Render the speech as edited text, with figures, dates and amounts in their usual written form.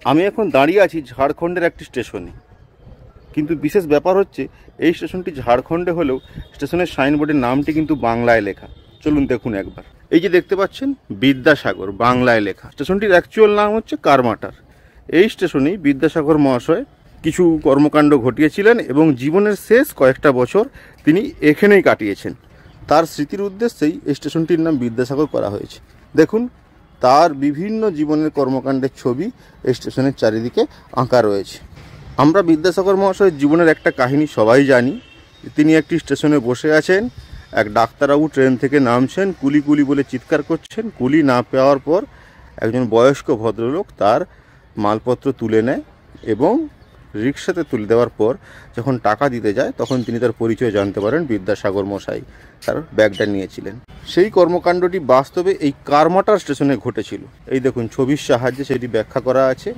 আমি এখন দাঁড়িয়ে আছি ঝাড়খণ্ডের একটি স্টেশনে, কিন্তু বিশেষ ব্যাপার হচ্ছে এই স্টেশনটি ঝাড়খণ্ডে হলেও স্টেশনের সাইনবোর্ডের নামটি কিন্তু বাংলায় লেখা। চলুন দেখুন একবার। এই যে দেখতে পাচ্ছেন বিদ্যাসাগর বাংলায় লেখা। স্টেশনটির অ্যাকচুয়াল নাম হচ্ছে কারমাটার। এই স্টেশনেই বিদ্যাসাগর মহাশয় কিছু কর্মকাণ্ড ঘটিয়েছিলেন এবং জীবনের শেষ কয়েকটা বছর তিনি এখানেই কাটিয়েছেন। তার স্মৃতির উদ্দেশ্যেই এই স্টেশনটির নাম বিদ্যাসাগর করা হয়েছে। দেখুন, তার বিভিন্ন জীবনের কর্মকাণ্ডের ছবি এই স্টেশনের চারিদিকে আঁকা রয়েছে। আমরা বিদ্যাসাগর মহাশয়ের জীবনের একটা কাহিনী সবাই জানি। তিনি একটি স্টেশনে বসে আছেন, এক ডাক্তারবাবু ট্রেন থেকে নামছেন, কুলি কুলি বলে চিৎকার করছেন। কুলি না পাওয়ার পর একজন বয়স্ক ভদ্রলোক তার মালপত্র তুলে নেয় এবং রিক্সাতে তুলে দেওয়ার পর যখন টাকা দিতে যায় তখন তিনি তার পরিচয় জানতে পারেন বিদ্যাসাগর মশাই তার ব্যাগটা নিয়েছিলেন। সেই কর্মকাণ্ডটি বাস্তবে এই কারমাটার স্টেশনে ঘটেছিল। এই দেখুন, ছবির সাহায্যে সেটি ব্যাখ্যা করা আছে।